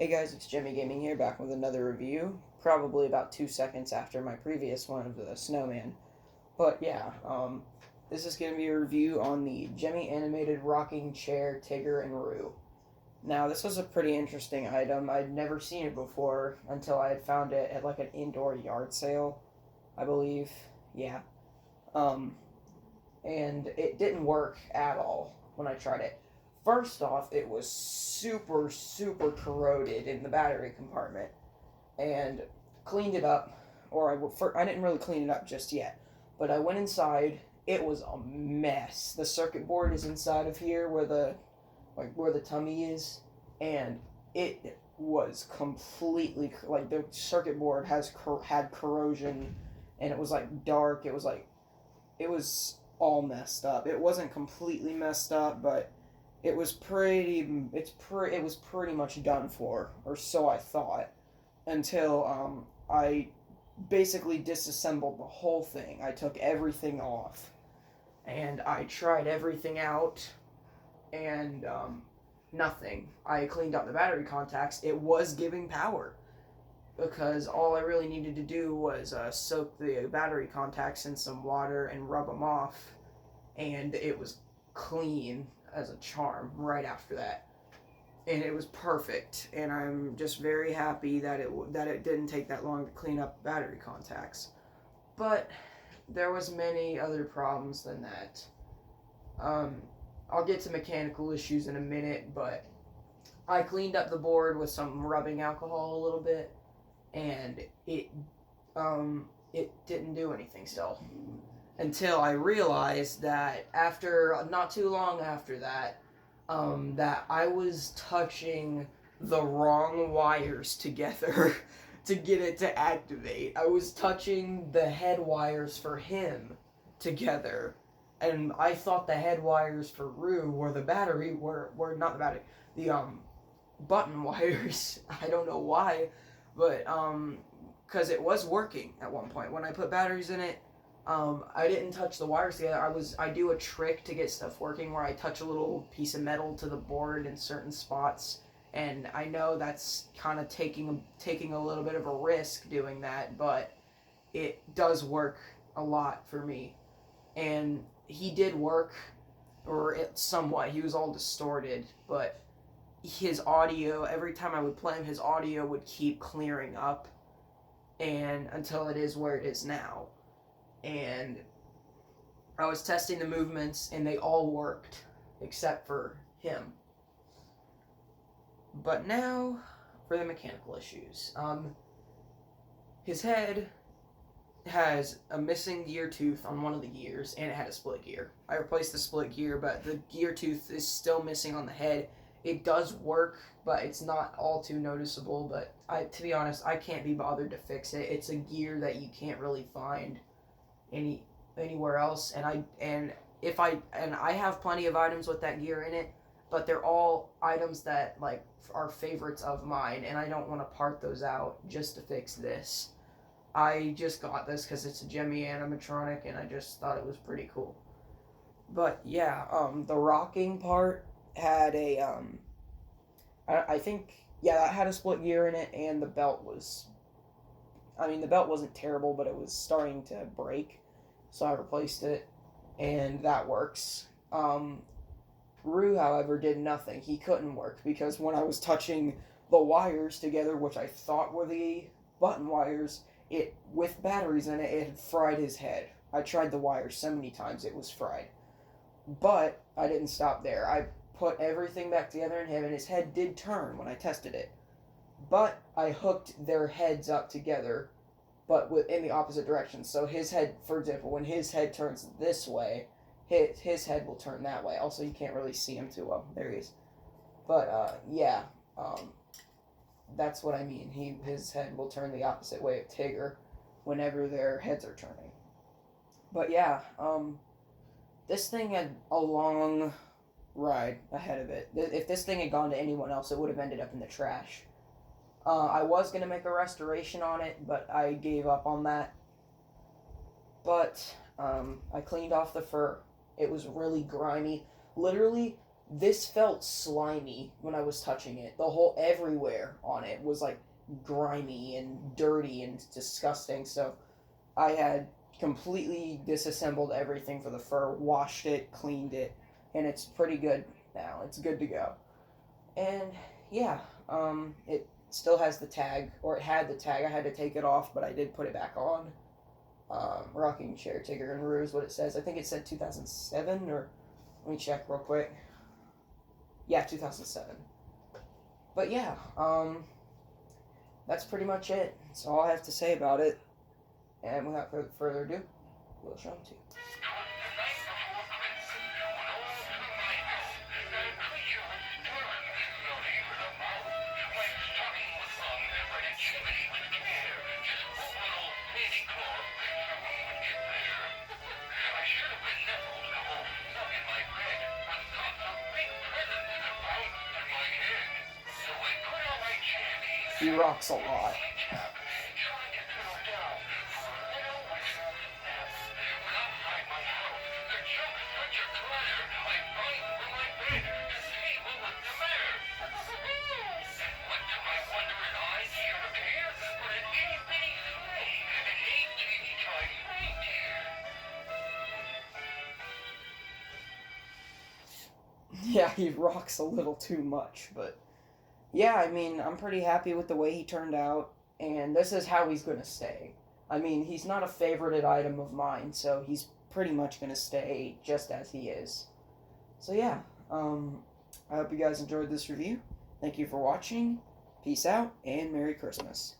Hey guys, it's Gemmy Gaming here, back with another review. Probably about 2 seconds after my previous one of the Snowman. But yeah, this is going to be a review on the Gemmy animated rocking chair Tigger and Roo. Now, this was a pretty interesting item. I'd never seen it before until I had found it at like an indoor yard sale, I believe. Yeah. Um, and it didn't work at all when I tried it. First off, it was super corroded in the battery compartment, and cleaned it up, I didn't really clean it up just yet, but I went inside. It was a mess. The circuit board is inside of here where the tummy is, and it was completely like the circuit board had corrosion, and it was like dark. It was all messed up. It wasn't completely messed up, but it was pretty much done for, or so I thought, until I basically disassembled the whole thing. I took everything off, and I tried everything out, and nothing. I cleaned up the battery contacts. It was giving power, because all I really needed to do was soak the battery contacts in some water and rub them off, and it was clean as a charm right after that. And it was perfect, and I'm just very happy that it didn't take that long to clean up battery contacts. But there was many other problems than that. I'll get to mechanical issues in a minute, but I cleaned up the board with some rubbing alcohol a little bit, and it didn't do anything still. Until I realized that not too long after that, that I was touching the wrong wires together to get it to activate. I was touching the head wires for him together, and I thought the head wires for Roo were not the battery, the button wires. I don't know why, but because it was working at one point when I put batteries in it. I didn't touch the wires together. I do a trick to get stuff working where I touch a little piece of metal to the board in certain spots, and I know that's kind of taking a little bit of a risk doing that, but it does work a lot for me. And he did work, or somewhat. He was all distorted, but his audio, every time I would play him, his audio would keep clearing up, and until it is where it is now. And I was testing the movements, and they all worked except for him. But now for the mechanical issues. His head has a missing gear tooth on one of the gears, and it had a split gear. I replaced the split gear, but the gear tooth is still missing on the head. It does work, but it's not all too noticeable. But to be honest, I can't be bothered to fix it. It's a gear that you can't really find anywhere else, and I have plenty of items with that gear in it, but they're all items that like are favorites of mine, and I don't want to part those out just to fix this. I just got this because it's a Gemmy animatronic, and I just thought it was pretty cool. But yeah, the rocking part had a I think, yeah, that had a split gear in it, and the belt wasn't terrible, but it was starting to break, so I replaced it, and that works. Roo, however, did nothing. He couldn't work, because when I was touching the wires together, which I thought were the button wires, with batteries in it, it had fried his head. I tried the wires so many times, it was fried. But I didn't stop there. I put everything back together in him, and his head did turn when I tested it. But I hooked their heads up together, but in the opposite direction. So his head, for example, when his head turns this way, his head will turn that way. Also, you can't really see him too well. There he is. But yeah, that's what I mean. His head will turn the opposite way of Tigger whenever their heads are turning. But yeah, this thing had a long ride ahead of it. If this thing had gone to anyone else, it would have ended up in the trash. I was going to make a restoration on it, but I gave up on that. But I cleaned off the fur. It was really grimy. Literally, this felt slimy when I was touching it. The whole everywhere on it was like grimy and dirty and disgusting. So I had completely disassembled everything for the fur, washed it, cleaned it, and it's pretty good now. It's good to go. And yeah, it still has the tag, or it had the tag. I had to take it off, but I did put it back on. Rocking chair, Tigger and Roo is what it says. I think it said 2007, or let me check real quick. Yeah, 2007. But yeah, that's pretty much it. That's all I have to say about it. And without further ado, we'll show them to you. He rocks a lot. Yeah, he rocks a little too much, but yeah, I mean, I'm pretty happy with the way he turned out, and this is how he's going to stay. I mean, he's not a favorited item of mine, so he's pretty much going to stay just as he is. So yeah, I hope you guys enjoyed this review. Thank you for watching. Peace out, and Merry Christmas.